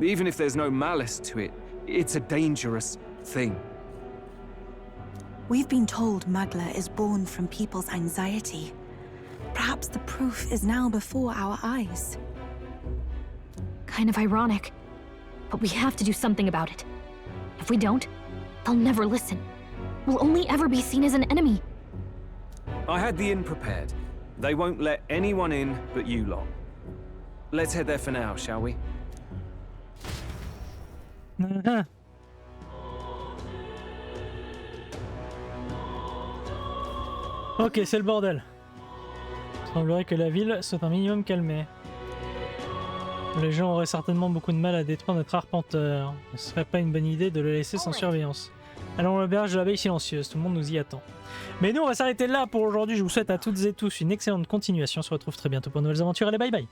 Even if there's no malice to it, it's a dangerous thing. We've been told Magla is born from people's anxiety. Perhaps the proof is now before our eyes. Kind of ironic, but we have to do something about it. If we don't, they'll never listen. We'll only ever be seen as an enemy. I had the inn prepared. They won't let anyone in but you lot. Let's head there for now, shall we? Ok, c'est le bordel. Il semblerait que la ville soit un minimum calmée. Les gens auraient certainement beaucoup de mal à détruire notre arpenteur. Ce serait pas une bonne idée de le laisser sans surveillance. Allons à l'auberge de l'abeille silencieuse, tout le monde nous y attend. Mais nous, on va s'arrêter là pour aujourd'hui. Je vous souhaite à toutes et tous une excellente continuation. On se retrouve très bientôt pour de nouvelles aventures. Allez, bye bye!